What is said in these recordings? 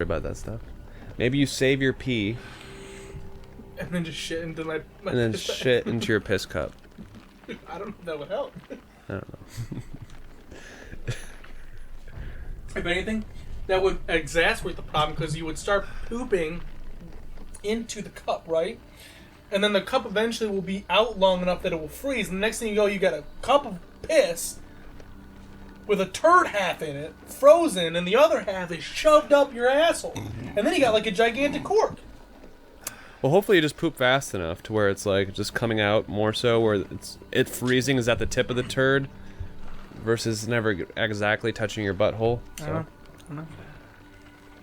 about that stuff. Maybe you save your pee And then just shit into my and then shit into your piss cup. I don't know if that would help. I don't know. If anything, that would exacerbate the problem because you would start pooping into the cup, right? And then the cup eventually will be out long enough that it will freeze. And the next thing you go, you got a cup of piss with a turd half in it, frozen, and the other half is shoved up your asshole. And then you got like a gigantic cork. Well, hopefully you just poop fast enough to where it's like just coming out more so, where it freezing is at the tip of the turd versus never exactly touching your butthole. So I don't know.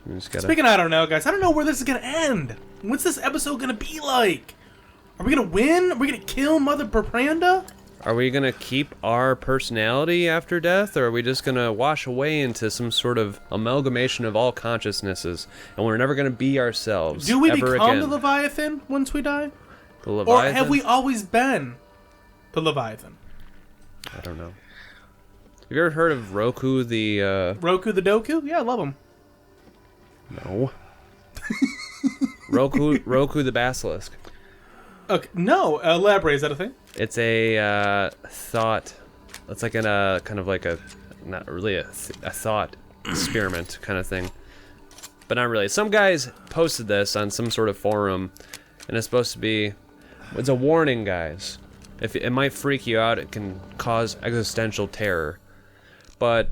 you just gotta... Speaking of I don't know, guys, I don't know where this is going to end. What's this episode going to be like? Are we going to win? Are we going to kill Mother Propaganda? Are we gonna keep our personality after death, or are we just gonna wash away into some sort of amalgamation of all consciousnesses, and we're never gonna be ourselves? Do we ever become again? the Leviathan once we die? The Leviathan? Or have we always been the Leviathan? I don't know. Have you ever heard of Roku the? Roku the Doku? Yeah, I love him. No. Roku the basilisk. Okay, no, elaborate. Is that a thing? It's a thought. It's like a kind of like a, not really a thought experiment kind of thing, but not really. Some guys posted this on some sort of forum, and it's supposed to be, it's a warning, guys. If it might freak you out, it can cause existential terror. But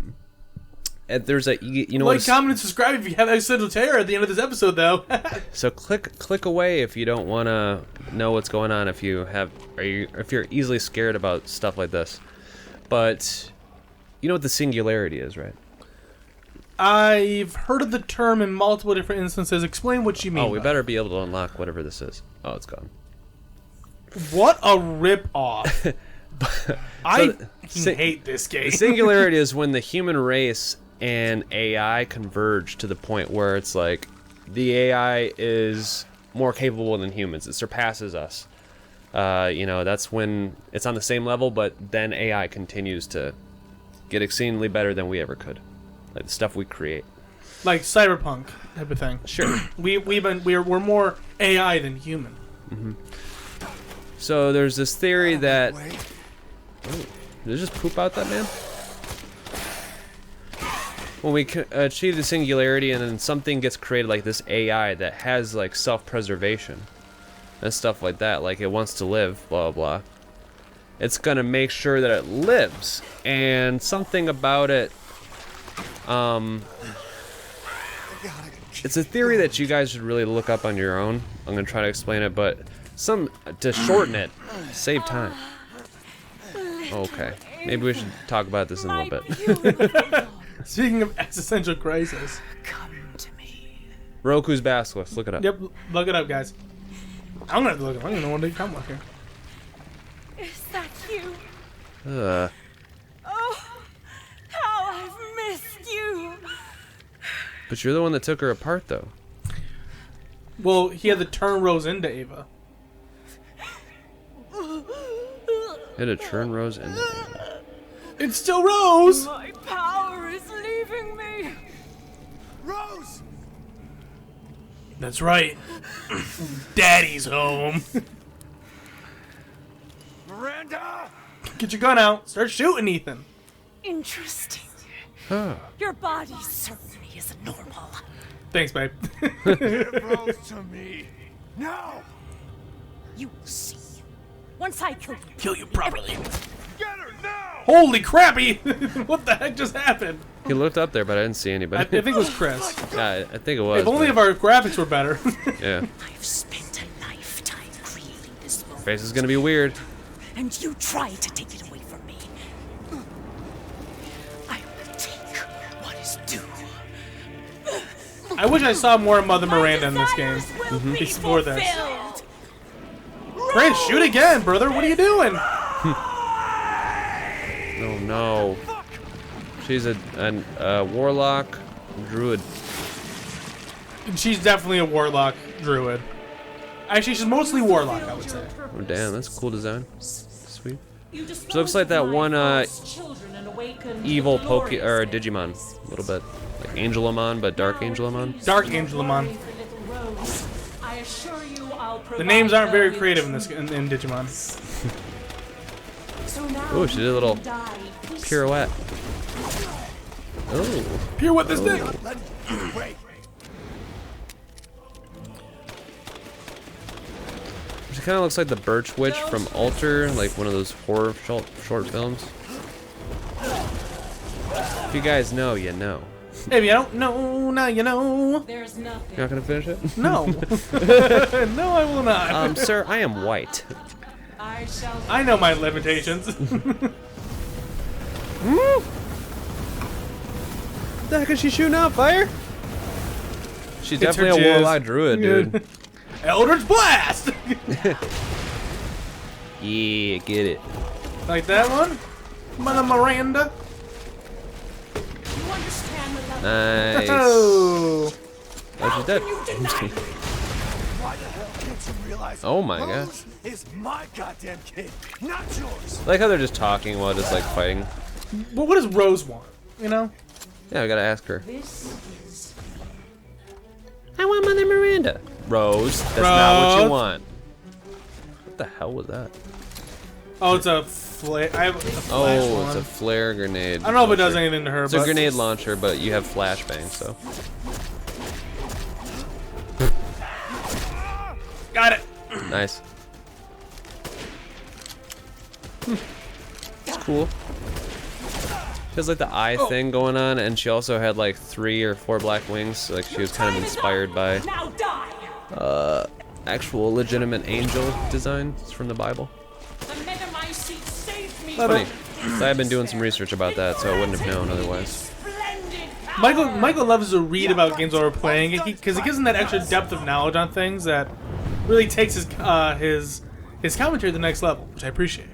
there's a, you know, like, comment, and subscribe if you have existential terror at the end of this episode, though. So click away if you don't want to know what's going on. If you have, if you're easily scared about stuff like this. But you know what the singularity is, right? I've heard of the term in multiple different instances. Explain what you mean. Oh, we better be able to unlock whatever this is. Oh, it's gone. What a rip-off. I hate this game. The singularity is when the human race and AI converge to the point where it's like the AI is more capable than humans. It surpasses us. You know, that's when it's on the same level, but then AI continues to get exceedingly better than we ever could. Like the stuff we create. Like cyberpunk type of thing. Sure. We're more AI than human. Mm-hmm. So there's this theory that... Oh, did it just poop out that man? When we achieve the singularity and then something gets created like this AI that has like self-preservation and stuff like that, like it wants to live, blah, blah, blah. It's gonna make sure that it lives, and something about it, it's a theory that you guys should really look up on your own. I'm gonna try to explain it, but to shorten it, save time. Okay, maybe we should talk about this in a little bit. Speaking of existential crisis. Come to me. Roku's basilisk, look it up. Yep, look it up, guys. I'm gonna have to look it up. I don't even know what to come with here. Is that you? Uh, Oh, how I've missed you. but you're the one that took her apart, though. Well, he had to turn Rose into Ava. It had to turn Rose into Ava. It's still Rose! My power is leaving me. Rose! That's right. Daddy's home. Miranda! Get your gun out. Start shooting, Ethan. Interesting. Huh. Your body certainly isn't normal. Thanks, babe. Give Rose to me! Now! You will see. Once I kill you. Kill you properly. Get her now! Holy crappy! What the heck just happened? He looked up there, but I didn't see I anybody. think it was Chris. Yeah, I think it was. If only but- if our graphics were better. Yeah. I've spent a lifetime creating this moment. Face is gonna be weird. And you try to take it away from me. I will take what is due. I wish I saw more of Mother My Miranda in this game. desires will be Explore this. fulfilled. Chris, shoot again, brother. What are you doing? Oh no. She's a warlock druid. She's definitely a warlock druid. Actually, she's mostly warlock, I would say. Oh damn, that's a cool design. Sweet. You So it looks like that one evil Digimon, a little bit like Angelamon, but Dark Angelamon. Dark Angelamon. The names aren't very creative in Digimon. Oh, she did a little pirouette. Oh, Pirouette this thing. Wait. she kind of looks like the Birch Witch from Alter, like one of those horror short films. If you guys know, you know. Hey, if you don't know, now you know. There's nothing. You're not gonna finish it? No. No, I will not. Sir, I am white. I shall. I know my limitations. What the heck is she shooting out? Fire? She's It's her definitely a jizz. warlock druid, dude. Eldritch Blast! Yeah, get it. Like that one? Mother Miranda. You understand the love. Nice. Oh. Oh, she's dead. Why the hell can't you realize? Oh my Rose is my goddamn kid, not yours. I like how they're just talking while just like fighting. Well, what does Rose want? You know? Yeah, I gotta ask her. This is. I want Mother Miranda. Rose, that's not what you Rose. want. What the hell was that? Oh, it's a flare. I have a flash Oh, one. it's a flare grenade. I don't know if it does launcher. anything to her, It's but a grenade launcher, but you have flashbang, so. got it. Nice. It's cool. She has like the eye thing going on, and she also had like 3 or 4 black wings, so like she was kind of inspired by Now die. actual legitimate angel designs from the Bible. The Megamycete saved me. Funny. So I've been doing some research about that, so I wouldn't have known otherwise. Splendid power. Michael loves to read about games while we're playing it because it gives him that extra depth of knowledge on things that really takes his commentary to the next level, which I appreciate.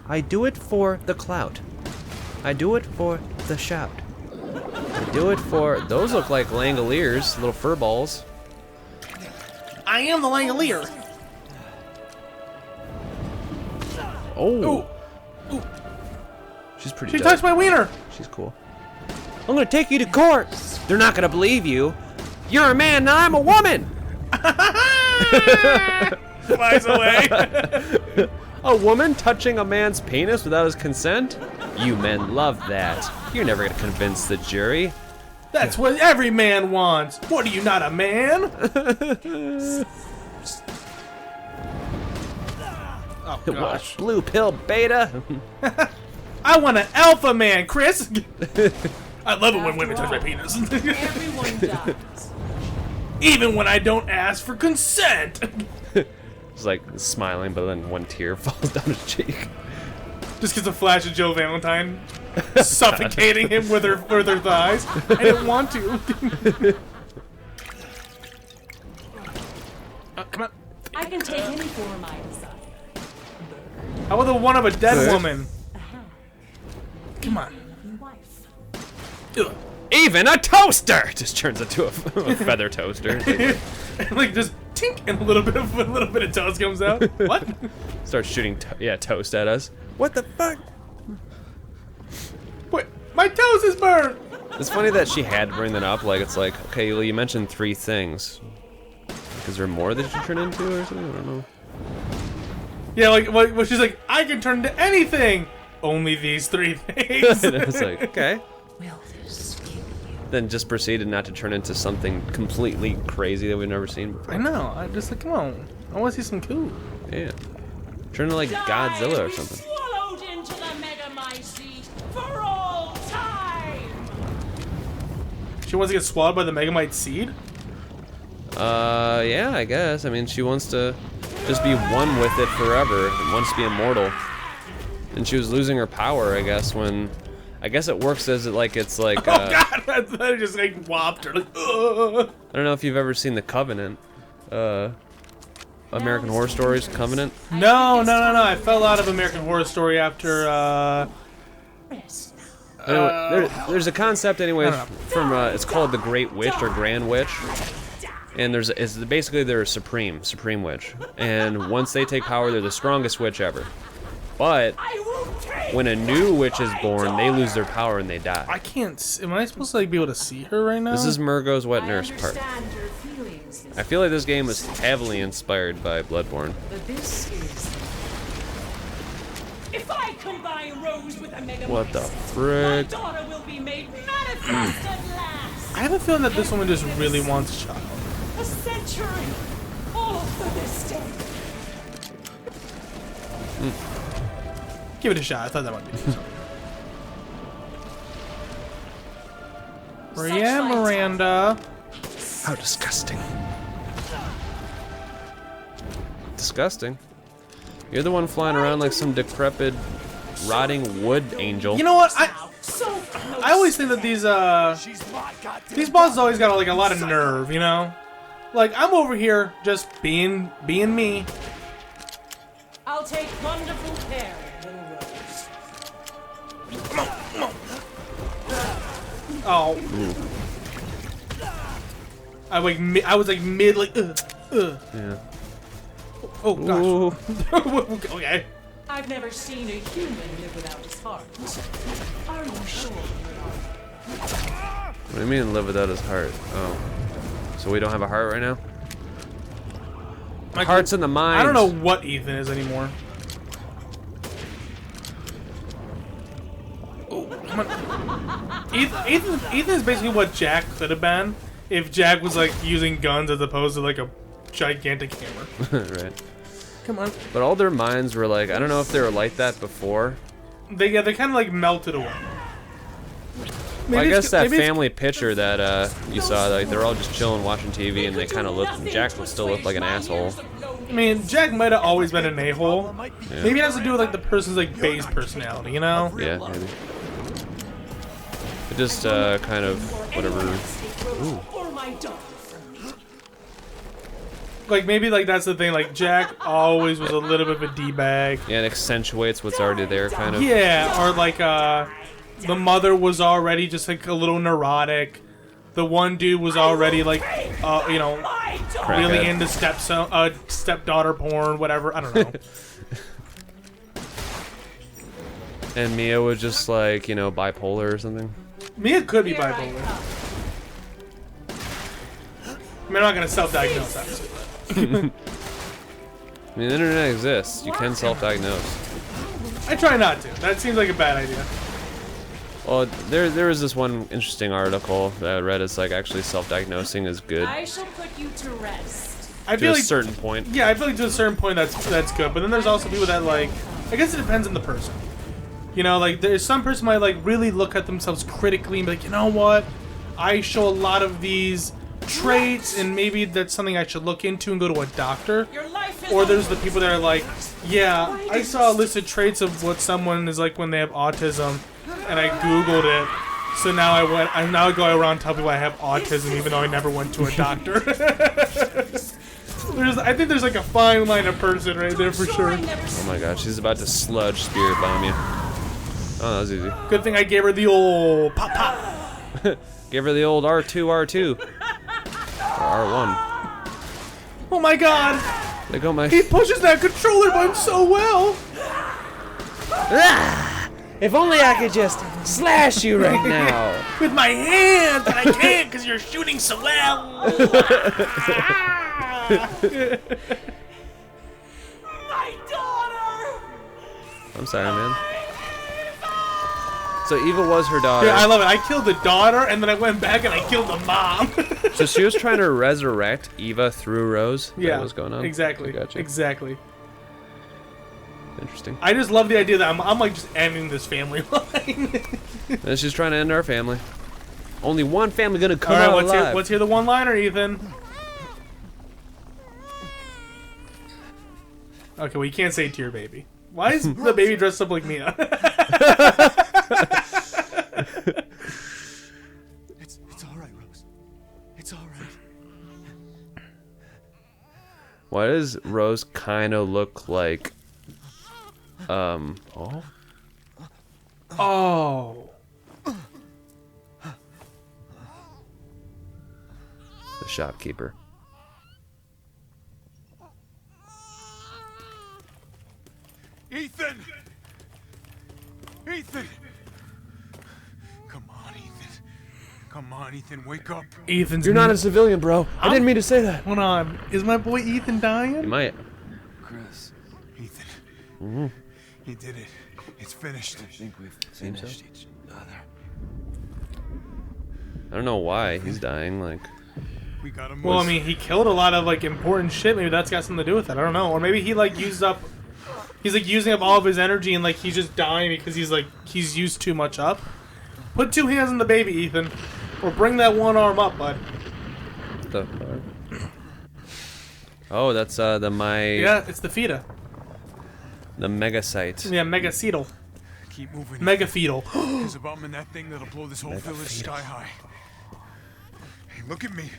I do it for the clout. I do it for the shout. I do it for... Those look like Langoliers, little fur balls. I am the Langolier. Oh. Ooh. She's pretty She dope. touched my wiener. She's cool. I'm gonna take you to court. They're not gonna believe you. You're a man, now I'm a woman. Flies away. A woman touching a man's penis without his consent? You men love that. You're never gonna convince the jury. That's what every man wants. What are you, not a man? Oh What? gosh. Blue pill beta? I want an alpha man, Chris. I love it when women touch my penis. Everyone dies. Even when I don't ask for consent. He's like smiling, but then one tear falls down his cheek. Just gets a flash of Joe Valentine suffocating him with her thighs. I didn't want to. Come on. I can take any form I desire. How about the one of a dead Good. woman? Come on. Wife. Ugh. Even a toaster just turns into a feather toaster. Like just tink, and a little bit of toast comes out. What? Starts shooting toast at us. What the fuck? Wait, my toast is burned. It's funny that she had to bring that up. Like, it's like, okay, well, you mentioned 3 things. Is there more that you turn into or something? I don't know. Yeah, like well, she's like, I can turn into anything. Only these 3 things. And it's like, okay. Will this kill you? Then just proceeded not to turn into something completely crazy that we've never seen before. I know. I just like, come on. I want to see some cool. Yeah. Turn into like Godzilla or something. Swallowed into the Megamycete for all time. She wants to get swallowed by the Megamite seed. Yeah, I guess. I mean, she wants to just be one with it forever. And wants to be immortal. And she was losing her power, I guess, when... I guess it works as it's like... Oh god, that just like whopped her. Like, ugh. I don't know if you've ever seen The Covenant. American Horror Stories Covenant. No. I fell out of American Horror Story after. Anyway, there's a concept anyway I don't know. from it's called the Great Witch or Grand Witch, and basically they're a supreme witch, and once they take power, they're the strongest witch ever. But I will take when a new witch is my born, they lose their daughter. power and they die. I can't. Am I supposed to like be able to see her right now? This is Murgo's wet I nurse part. understand your feelings, I feel like this game was heavily inspired by Bloodborne. but this is. If I combine Rose with a Mega What the my frick? daughter will be made manifest at last. I have a feeling that this woman just really wants a child. A century, all for this day. Give it a shot. I thought that might be something. Yeah, Miranda. How disgusting. Disgusting. You're the one flying around like some decrepit, rotting wood angel. You know what? So I always think that these bosses always got like a lot of nerve, you know? Like I'm over here just being me. I'll take wonderful care of little Rose. Oh. I was like mid like Yeah. Oh gosh. Ooh. Okay. I've never seen a human live without his heart. Are you sure? What do you mean live without his heart? Oh. So we don't have a heart right now? The Like, heart's in the mind. I don't know what Ethan is anymore. Oh, come on. Ethan is basically what Jack could have been if Jack was like using guns as opposed to like a gigantic hammer. Right. Come on. But all their minds were like, I don't know if they were like that before. They kind of like melted away. Well, I Maybe guess that maybe it's- family picture that you saw, like they're all just chilling, watching TV, and they kind of look. Jack would still look like an asshole. I mean, Jack might have always been an a-hole. Maybe it has to do with like the person's like base personality, you know? Yeah, maybe. It just kind of whatever. Or my daughter from me. Like maybe like that's the thing. Like Jack always was a little bit of a d-bag. Yeah, it accentuates what's already there, kind of. Yeah, or like the mother was already just like a little neurotic. The one dude was already like you know, My daughter. really Crackhead. into stepdaughter porn, whatever. I don't know. And Mia was just like, you know, bipolar or something. Mia could be Here I bipolar. come. I mean, I'm not gonna self-diagnose that. I mean, the internet exists. You can self-diagnose. I try not to. That seems like a bad idea. Well, there was this one interesting article that I read. It's like actually self-diagnosing is good I shall put you to rest. I to feel a like certain point. yeah, I feel like to a certain point that's good. But then there's also people that like, I guess it depends on the person. You know, like there's some person might like really look at themselves critically and be like, you know what, I show a lot of these traits, and maybe that's something I should look into and go to a doctor. Your life is Or there's the people that are like, yeah, I saw a list of traits of what someone is like when they have autism, and I googled it. So now I now go around telling people I have autism, even though I never went to a doctor. I think there's like a fine line of person right there for sure. I never Oh my god, she's about to sludge spirit bomb you. Oh, that was easy. Good thing I gave her the old pop pop. Give her the old R2, R2. Or R1. Oh my god, They go my. he pushes that controller button so well. If only I could just slash you right now. With my hands, but I can't because you're shooting so well. My daughter. I'm sorry, man. So Eva was her daughter. Yeah, I love it. I killed the daughter, and then I went back and I killed the mom. So she was trying to resurrect Eva through Rose. Yeah, That was going on. exactly. I gotcha. Exactly. Interesting. I just love the idea that I'm like just ending this family line. And she's trying to end our family. Only one family gonna come All right, out let's alive. hear the one-liner, Ethan. Okay, well you can't say it to your baby. Why is the baby dressed up like Mia? It's all right, Rose. It's all right. Why does Rose kind of look like, oh, Oh. the shopkeeper? Ethan! Ethan! Come on, Ethan. Come on, Ethan, wake up. Ethan's. You're not a civilian, bro. I didn't mean to say that. Hold on. Is my boy Ethan You dying? might. Chris. Ethan. He did it. It's finished. I think we've Seems so. finished each other. I don't know why he's dying. Like, We got him. Well, I mean, he killed a lot of like important shit. Maybe that's got something to do with it. I don't know. Or maybe he like used up. He's like using up all of his energy and like he's just dying because he's used too much up. Put 2 hands on the baby, Ethan, or bring that one arm up, bud. the. Oh, that's yeah, it's the feta. the mega site. Yeah, megacetal. Keep moving. Megafetal. There's a bomb in that thing that'll blow this whole village sky high. Hey, look at me.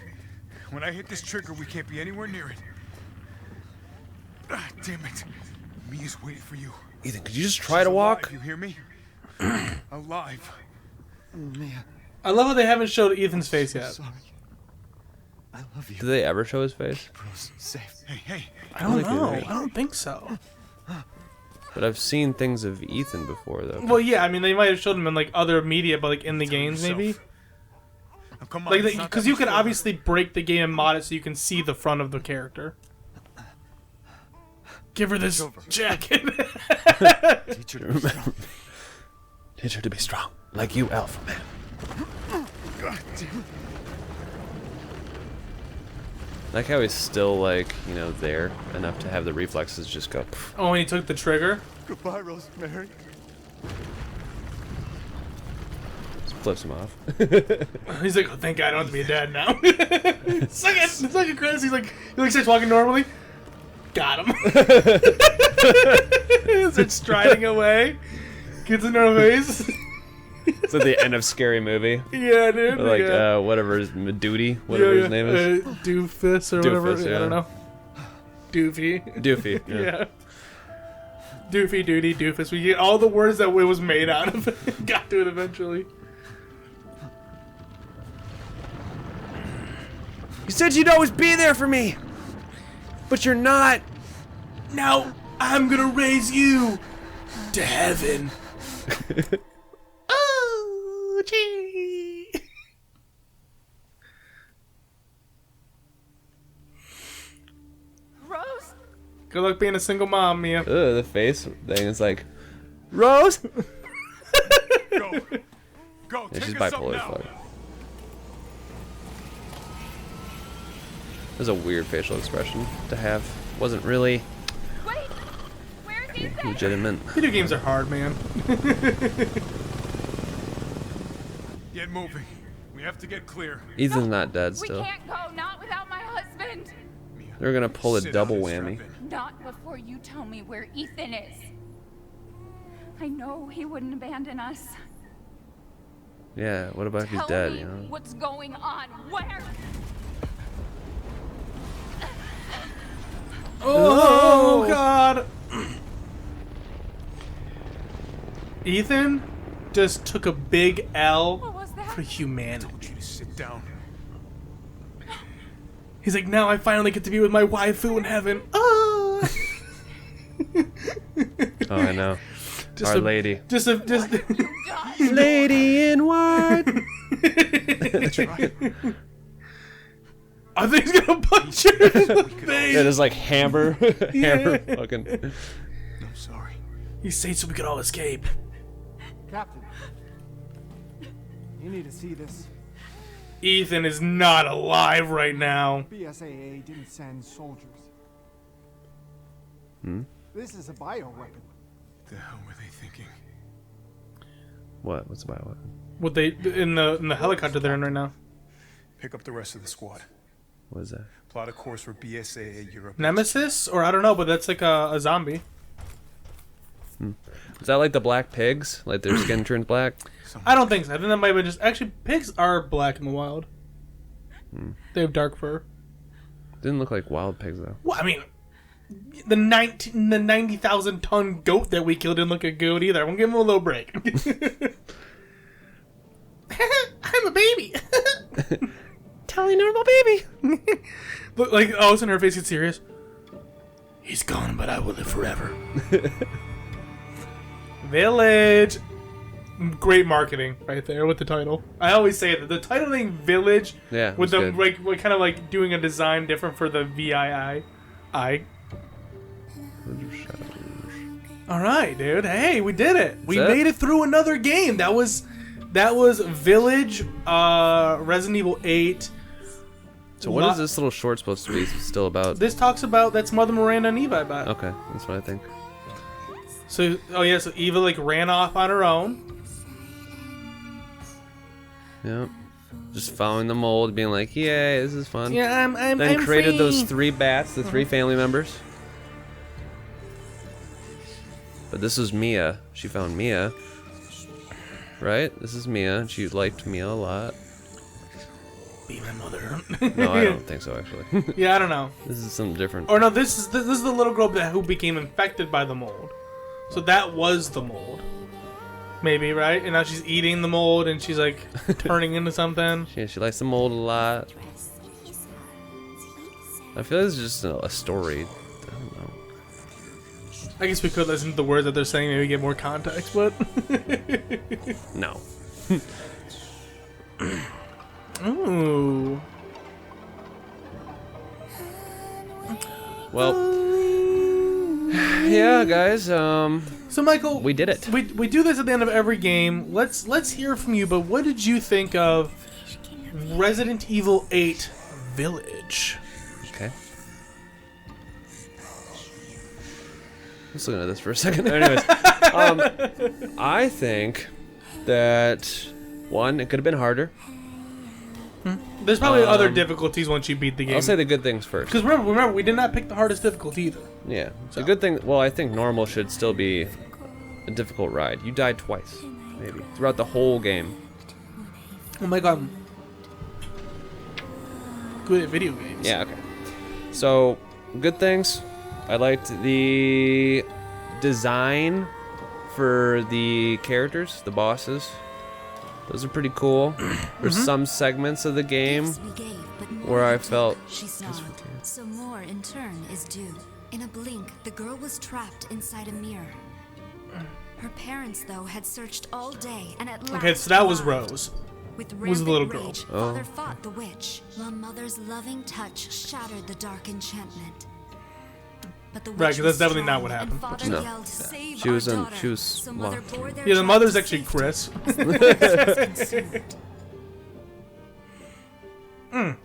When I hit this trigger, we can't be anywhere near it. Ah, damn it. Mia's waiting for you. Ethan, could you just try to She's walk? alive, you hear me? Alive. Mia, I love how they haven't showed Ethan's face yet. sorry. I love you. Did they ever show his face? Rose, safe. Hey. I don't think you're know. right. I don't think so. But I've seen things of Ethan before, though. Well, yeah. I mean, they might have showed him in like other media, but like in the games, maybe. Now, come on. Like, it's not because that you much could further. obviously break the game and mod it so you can see the front of the character. Give her this jacket. Teacher, to be strong. Teach her to be strong, like you, Alpha Man. God damn it. Like how he's still, like, you know, there enough to have the reflexes just go. Pff. Oh, and he took the trigger. Goodbye, Rosemary. Just flips him off. He's like, oh, thank God I don't have to be a dad now. It's like a Chris. He starts walking normally. Got him. Starts striding away. Gets in her face. It's at the end of Scary Movie. Yeah, dude. Like, yeah. Whatever his Duty, whatever his name is. Doofus or Doofus, whatever. yeah. I don't know. Doofy. Doofy. Yeah. Doofy, duty, doofus. We get all the words that it was made out of. Got to it eventually. You said you'd always be there for me, but you're not. Now I'm gonna raise you to heaven. Oh, gee. Rose? Good luck being a single mom, Mia. Ugh, the face thing is like, Rose. Go. Go. Yeah, Take she's us up bipolar as now. fuck. That was a weird facial expression to have. Wasn't really Wait! Where's Ethan? legitimate. Video games are hard, man. Get moving. We have to get clear. Ethan's not dead We still. can't go, not without my husband. Mia, They're gonna pull a sit double down and whammy. strap in. Not before you tell me where Ethan is. I know he wouldn't abandon us. Yeah, what about if he's Tell dead, me you know? what's going on. Where? Oh, God. Ethan just took a big L What was that? for humanity. I want you to sit down. He's like, now I finally get to be with my waifu in heaven. Ah. Oh, I know. Just Our a- Lady. Just Lady in white. I think he's gonna punch her in the Yeah, face. there's like hammer, hammer, fucking. I'm sorry. He said so we could all escape. Captain, you need to see this. Ethan is not alive right now. BSAA didn't send soldiers. Hmm? This is a bioweapon. The hell were they thinking? What? What's about what? What they in the helicopter they're in right now? Pick up the rest of the squad. What is that? Plot a course for BSAA Europe. Nemesis, or I don't know, but that's like a zombie. Is that like the black pigs? Like their skin turns black? I don't think so. I think that might have been just actually pigs are black in the wild. They have dark fur. Didn't look like wild pigs though. Well, I mean, the 90,000 ton goat that we killed didn't look a goat either. I'm gonna give him a little break. I'm a baby. Totally normal baby. Look, like all of a sudden her face gets serious. He's gone, but I will live forever. Village. Great marketing right there with the title. I always say that the title name Village, Yeah, with it's the good. like kind of like doing a design different for the VII. All right, dude. Hey, we did it. We That's it? made it through another game. That was Village, Resident Evil 8. So what is this little short supposed to be still about? This talks about that's Mother Miranda and Eva, I bet. Okay, that's what I think. So, oh yeah, so Eva like ran off on her own. Yeah. Just following the mold, being like, "Yay, this is fun." Yeah, I'm Then created free. those 3 bats, the 3 family members. But this is Mia. She found Mia. Right? This is Mia. She liked Mia a lot. Be my mother. No, I don't think so, actually. Yeah, I don't know. This is something different. Or no, this is the little girl who became infected by the mold. So that was the mold. Maybe, right? And now she's eating the mold and she's like turning into something. Yeah, she likes the mold a lot. I feel like it's just a story. I don't know. I guess we could listen to the words that they're saying, maybe get more context, but No. ooh. Well, yeah, guys. So Michael, We did it. We do this at the end of every game. Let's hear from you. But what did you think of Resident Evil 8 Village? Okay. Let's look at this for a second. Anyways, I think that it could have been harder. There's probably other difficulties once you beat the game. I'll say the good things first. Because remember, we did not pick the hardest difficulty either. Yeah. The good thing. Well, I think normal should still be a difficult ride. You died twice, maybe throughout the whole game. Oh my god. Good at video games. Yeah. Okay. So good things. I liked the design for the characters, the bosses. Those are pretty cool. There's some segments of the game where I felt she snarled. So more in turn is due. In a blink, the girl was trapped inside a mirror. Her parents, though, had searched all day and at last Okay, so that was arrived. Rose. With was the little rampant girl. rage, Oh. Father fought the witch, while Mother's loving touch shattered the dark enchantment. But the witch Right, 'cause that's was definitely not strong, what and happened. Father No. yelled, "Save She our was in- daughter." she was So Mother locked. bore their Yeah, the child mother's to actually safety. Chris. Consumed.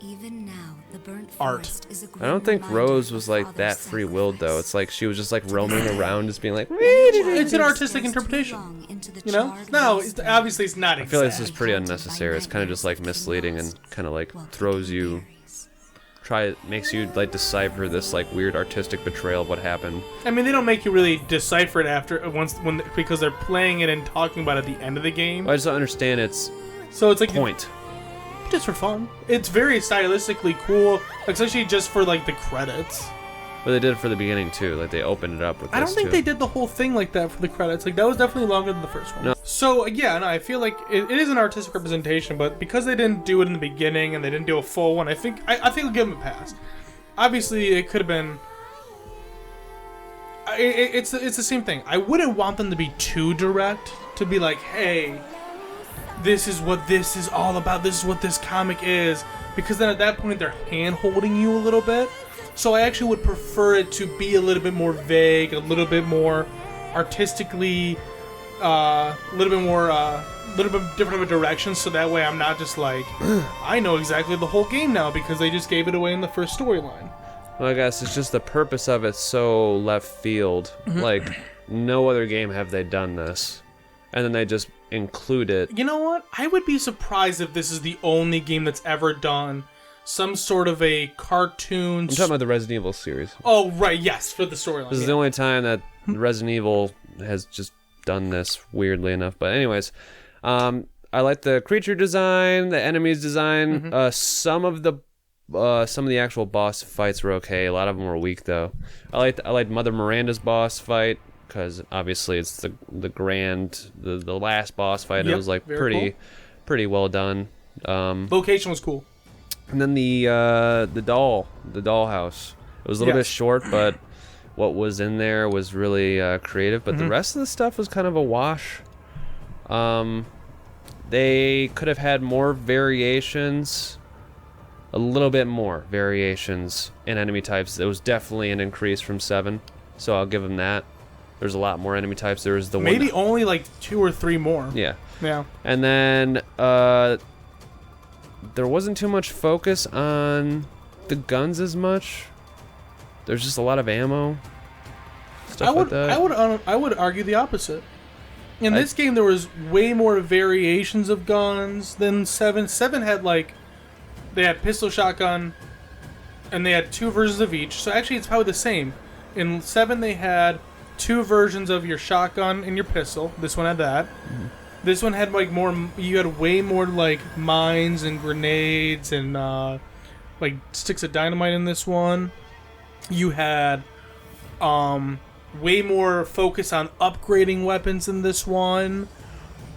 Even now, the burnt Art. forest is a I don't grim think reminder Rose of was like Father's that free-willed though. sacrifice. It's like she was just like roaming around, just being like. It's an artistic interpretation. Long into the You know? charred No, waste it's, obviously it's not I exact. feel like this is pretty unnecessary. It's kind of just like misleading and kind of like throws you, makes you like decipher this like weird artistic betrayal of what happened. I mean, they don't make you really decipher it after because they're playing it and talking about it at the end of the game. I just don't understand its So it's like point. just for fun. It's very stylistically cool, especially just for like the credits. But they did it for the beginning too. Like they opened it up with. I don't this, think too. they did the whole thing like that for the credits. Like that was definitely longer than the first one. No. So yeah, no, I feel like it is an artistic representation, but because they didn't do it in the beginning and they didn't do a full one, I think I'll give them a pass. Obviously, it could have been. It's the same thing. I wouldn't want them to be too direct. To be like, hey, this is what this is all about. This is what this comic is. Because then at that point they're hand holding you a little bit. So I actually would prefer it to be a little bit more vague, a little bit more artistically, a little bit different of a direction. So that way I'm not just like, I know exactly the whole game now because they just gave it away in the first storyline. Well, I guess it's just the purpose of it so left field. Like no other game have they done this, and then they just include it. You know what? I would be surprised if this is the only game that's ever done some sort of a cartoon. I'm talking about the Resident Evil series. Oh, right, yes, for the storyline. This is yeah. the only time that Resident Evil has just done this, weirdly enough. But anyways, I like the creature design, the enemies design. Some of the actual boss fights were okay. A lot of them were weak though. I liked Mother Miranda's boss fight because obviously it's the last boss fight. And Yep, it was like very pretty well done. Location was cool. And then the dollhouse. It was a little bit Yes. short, but what was in there was really creative. But the rest of the stuff was kind of a wash. They could have had more variations, a little bit more variations in enemy types. It was definitely an increase from 7, so I'll give them that. There's a lot more enemy types. There was the Maybe one. only like 2 or 3 more. Yeah. Yeah. And then there wasn't too much focus on the guns as much. There's just a lot of ammo. Stuff like that. I would argue the opposite. In this game, there was way more variations of guns than 7. 7 had like, they had pistol, shotgun, and they had 2 versions of each. So actually, it's probably the same. In 7, they had 2 versions of your shotgun and your pistol. This one had that. Mm-hmm. This one had like more. You had way more like mines and grenades and like sticks of dynamite in this one. You had way more focus on upgrading weapons in this one,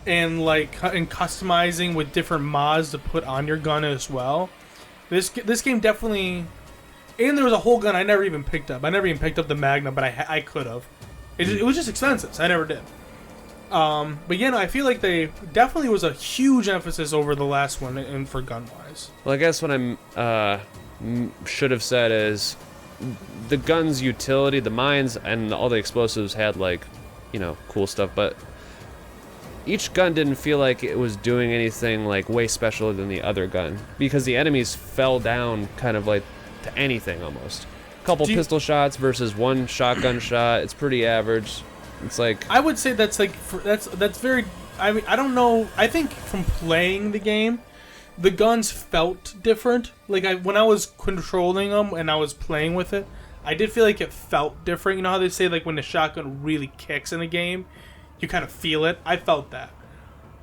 and like and customizing with different mods to put on your gun as well. This game definitely, and there was a whole gun I never even picked up. I never even picked up the Magnum, but I could have. It was just expensive, so I never did. But yeah, no, I feel like they definitely was a huge emphasis over the last one and for gun wise. Well, I guess what I'm should have said is the gun's utility, the mines and all the explosives had like, you know, cool stuff, but each gun didn't feel like it was doing anything like way special than the other gun, because the enemies fell down kind of like to anything almost. A couple pistol shots versus 1 shotgun shot. It's pretty average. It's like, I would say that's like that's very. I mean, I don't know. I think from playing the game, the guns felt different. Like when I was controlling them and I was playing with it, I did feel like it felt different. You know how they say like when the shotgun really kicks in a game, you kind of feel it. I felt that.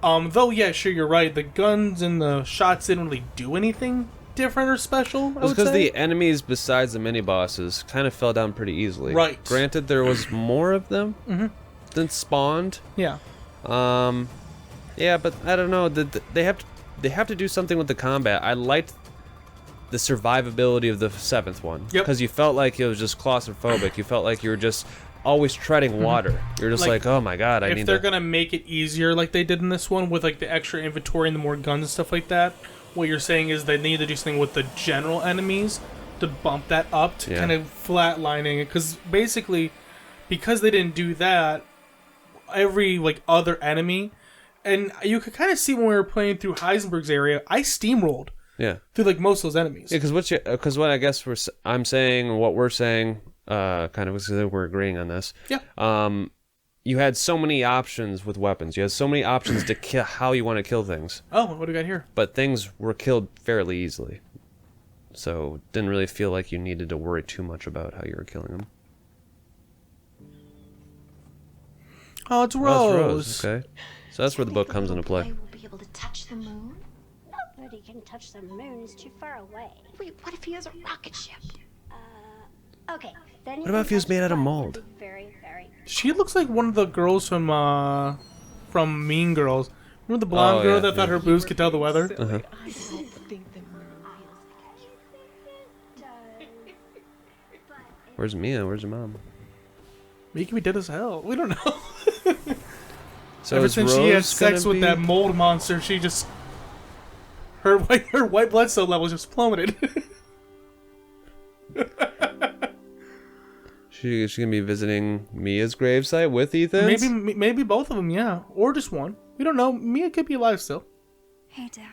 Though yeah, sure, you're right. The guns and the shots didn't really do anything different or special. It was because the enemies besides the mini bosses kind of fell down pretty easily. Right. Granted, there was more of them than spawned. Yeah. Yeah, but I don't know. They have to do something with the combat. I liked the survivability of the 7th one, because you felt like it was just claustrophobic. You felt like you were just always treading water. You're just like, oh my god, if they're gonna make it easier like they did in this one with like the extra inventory and the more guns and stuff like that, what you're saying is they need to do something with the general enemies to bump that up to kind of flatlining it, because basically, because they didn't do that, every like other enemy, and you could kind of see when we were playing through Heisenberg's area, I steamrolled through like most of those enemies. Yeah, because what I guess I'm saying, what we're saying, kind of because we're agreeing on this. Yeah. You had so many options with weapons. You had so many options to kill how you want to kill things. Oh, what do we got here? But things were killed fairly easily, so it didn't really feel like you needed to worry too much about how you were killing them. Oh, it's Rose. Oh, it's Rose. Okay, so that's where the book comes into play. Will be able to touch the moon? Nobody can touch the moon. It's too far away. Wait, what if he has a rocket ship? Okay. Then What about if he was made out of mold? Very, very. She looks like one of the girls from Mean Girls. Remember the blonde girl that thought her boobs could tell the weather? I don't think the moon Where's Mia? Where's her mom? Mia could be dead as hell. We don't know. So ever is since she had Rose sex gonna with be- that mold monster, she just her white blood cell levels just plummeted. She's gonna be visiting Mia's gravesite with Ethan. Maybe both of them, yeah, or just one. We don't know. Mia could be alive still. Hey, Dad.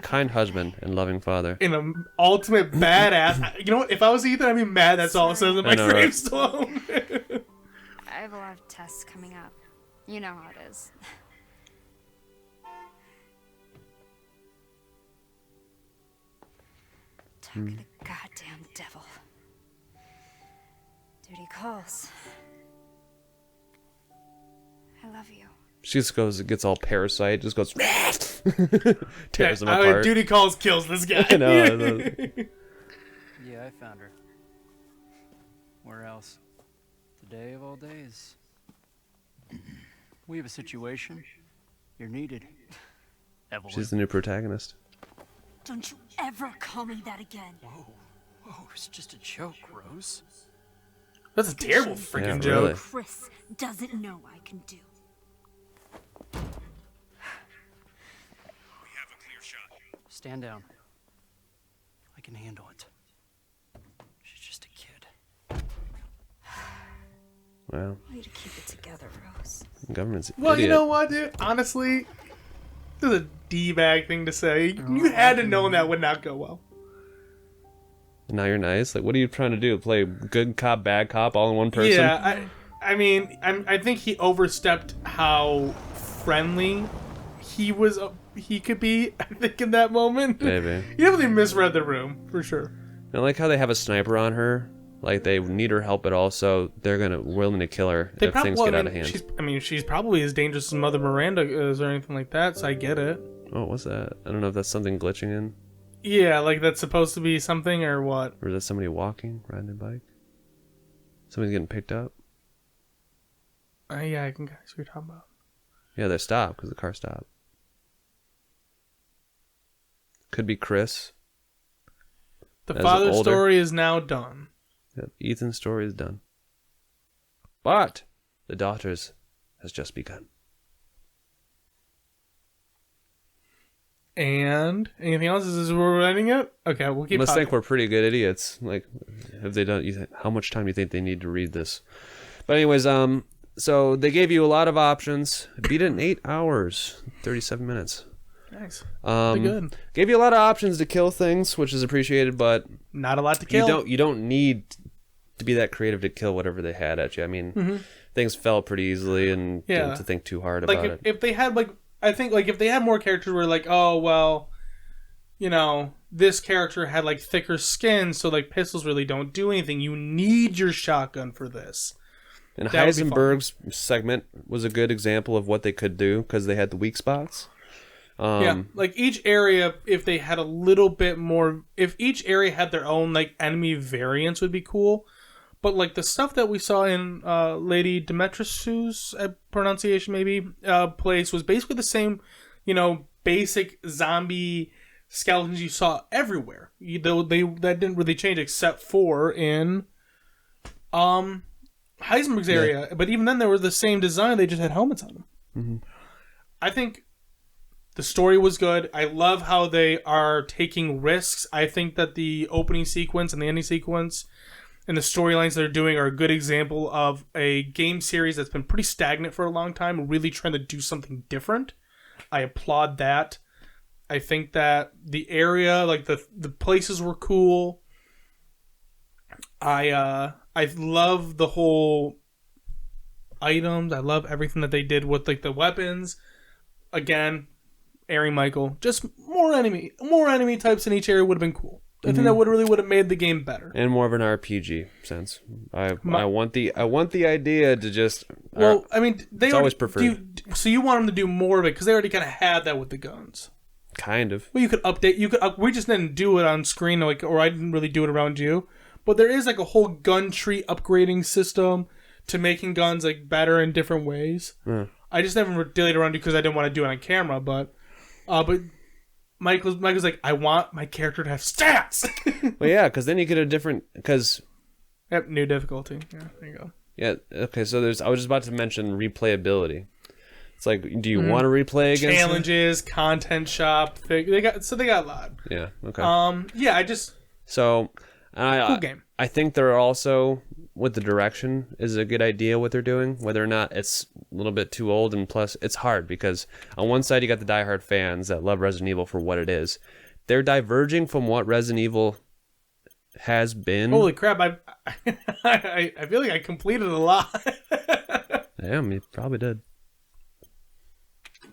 Kind husband and loving father. In an ultimate badass. You know what? If I was Ethan, I'd be mad. That's all it says in my gravestone. I have a lot of tests coming up. You know how it is. Talk of the goddamn devil. Duty calls. I love you. She just gets all parasite, just goes tears them apart. Duty calls, kills this guy. I know. Yeah, I found her. Where else? Today of all days. We have a situation. You're needed. Evelyn. She's the new protagonist. Don't you ever call me that again. Whoa, it's just a joke, Rose. That's a terrible freaking Yeah, joke. really. Chris doesn't know I can do. Stand down. I can handle it. She's just a kid. Wow. Way to keep it together, Rose. Government's Well, idiot. you know what, dude? Honestly, this is a D-bag thing to say. You had to know that would not go well. Now you're nice. Like, what are you trying to do? Play good cop, bad cop, all in one person? Yeah, I mean, I think he overstepped how friendly he was. He could be. I think in that moment, Maybe. He definitely misread the room for sure. I like how they have a sniper on her. Like, they need her help, but also they're willing to kill her if things get out of hand. She's probably as dangerous as Mother Miranda is or anything like that. So I get it. Oh, what's that? I don't know if that's something glitching in. Yeah, like that's supposed to be something or what? Or is that somebody walking, riding a bike? Somebody's getting picked up? Yeah, I can guess what you're talking about. Yeah, they stopped because the car stopped. Could be Chris. The As father's older. story is now done. Yep, Ethan's story is done. But the daughter's has just begun. And anything else? Is this where we're ending it? Okay, we'll keep. Must talking. think we're pretty good idiots. Like, have they done? How much time do you think they need to read this? But anyways, so they gave you a lot of options. Beat it in 8 hours, 37 minutes. Nice. Pretty good. Gave you a lot of options to kill things, which is appreciated, but Not a lot to kill. you don't need to be that creative to kill whatever they had at you. I mean, things fell pretty easily, and didn't have to think too hard Like about it. if they had I think if they had more characters where like, oh well, you know, this character had like thicker skin, so like pistols really don't do anything. You need your shotgun for this. And That would be fun. Heisenberg's segment was a good example of what they could do because they had the weak spots. Yeah, like each area, if they had a little bit more, if each area had their own like enemy variants, would be cool. But like the stuff that we saw in Lady Demetrius's pronunciation maybe place was basically the same, you know, basic zombie skeletons you saw everywhere. That didn't really change except for in Heisenberg's area. But even then, they were the same design. They just had helmets on them. Mm-hmm. I think the story was good. I love how they are taking risks. I think that the opening sequence and the ending sequence and the storylines they're doing are a good example of a game series that's been pretty stagnant for a long time, really trying to do something different. I applaud that. I think that the area, like the places were cool. I love the whole items. I love everything that they did with like the weapons. Again, airing Michael, just more enemy types in each area would have been cool. I think that would have made the game better. And more of an RPG sense. I want the idea to just. Well, I mean, they it's always preferred. So you want them to do more of it because they already kind of had that with the guns. Kind of. Well, you could update. We just didn't do it on screen, like, or I didn't really do it around you. But there is like a whole gun tree upgrading system to making guns like better in different ways. Yeah. I just never did it around you because I didn't want to do it on camera. But Michael's like, I want my character to have stats. Well, yeah, because then you get a different. Because. Yep, new difficulty. Yeah, there you go. Yeah. Okay. So I was just about to mention replayability. It's like, do you want to replay against challenges, content shop? They got a lot. Yeah. Okay. Yeah. I just so. cool game. I think they're also with the direction is a good idea what they're doing. Whether or not it's a little bit too old, and plus it's hard because on one side you got the diehard fans that love Resident Evil for what it is. They're diverging from what Resident Evil has been. Holy crap! I feel like I completed a lot. Yeah, you probably did.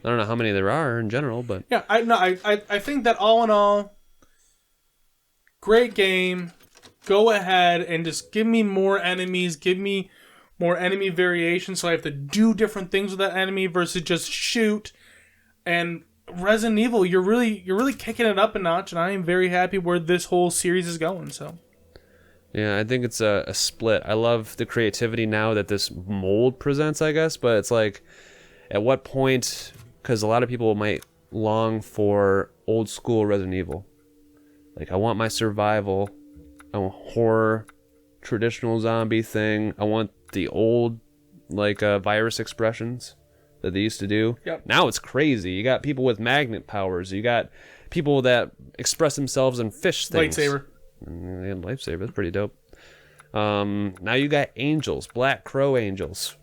I don't know how many there are in general, but yeah, I think that all in all, great game. Go ahead and just give me more enemies. Give me more enemy variation, so I have to do different things with that enemy versus just shoot. And Resident Evil, you're really kicking it up a notch, and I am very happy where this whole series is going. So. yeah, I think it's a split. I love the creativity now that this mold presents, I guess, but it's like, at what point? Because a lot of people might long for old school Resident Evil. Like, I want my survival. I want horror, traditional zombie thing. I want the old, like, virus expressions that they used to do. Yep. Now it's crazy. You got people with magnet powers. You got people that express themselves in fish things. Lightsaber. Yeah, lightsaber. That's pretty dope. Now you got angels, black crow angels.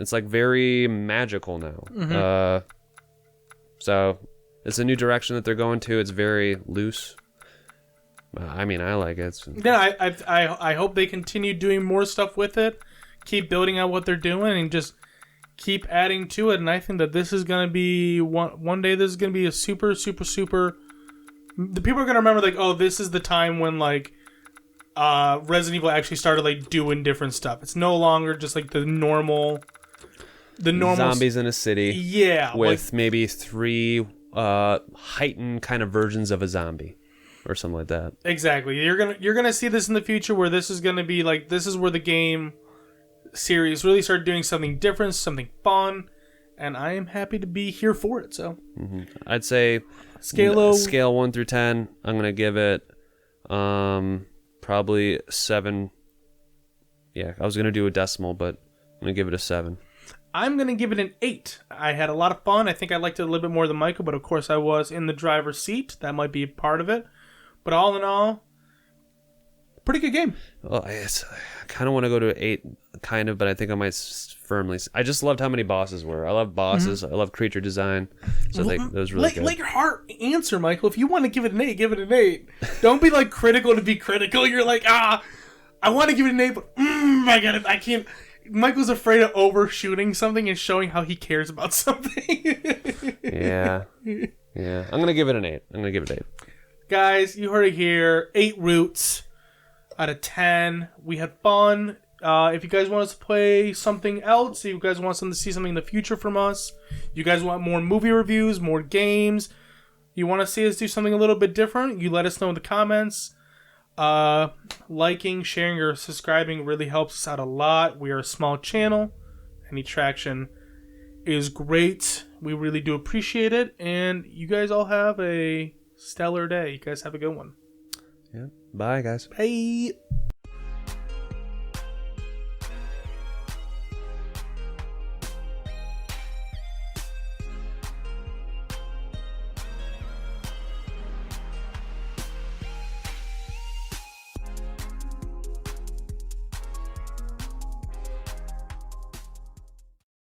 It's like very magical now. So it's a new direction that they're going to. It's very loose. I mean, I like it. Yeah, I hope they continue doing more stuff with it. Keep building out what they're doing and just keep adding to it. And I think that this is going to be one day. This is going to be a super. The people are going to remember, like, oh, this is the time when, like, Resident Evil actually started, like, doing different stuff. It's no longer just like the normal zombies in a city. Yeah, with maybe 3 heightened kind of versions of a zombie or something like that. Exactly. You're gonna see this in the future where this is gonna be like, this is where the game series really start doing something different, something fun, and I am happy to be here for it. So I'd say scale 1 through 10. I'm gonna give it probably 7. Yeah, I was gonna do a decimal, but I'm gonna give it a 7. I'm going to give it an 8. I had a lot of fun. I think I liked it a little bit more than Michael, but of course I was in the driver's seat. That might be a part of it. But all in all, pretty good game. Well, I kind of want to go to 8, kind of, but I think I might firmly... I just loved how many bosses were. I love bosses. I love creature design. So I think that was really good. Let your heart answer, Michael. If you want to give it an 8, give it an 8. Don't be like critical to be critical. You're like, I want to give it an 8, but I can't... Michael's afraid of overshooting something and showing how he cares about something. Yeah. I'm going to give it an 8. Guys, you heard it here. 8 roots out of 10. We had fun. If you guys want us to play something else, if you guys want to see something in the future from us, you guys want more movie reviews, more games, you want to see us do something a little bit different, you let us know in the comments. Liking, sharing, or subscribing really helps us out a lot. We are a small channel. Any traction is great. We really do appreciate it. And you guys all have a stellar day. You guys have a good one. Yeah. Bye, guys. Bye.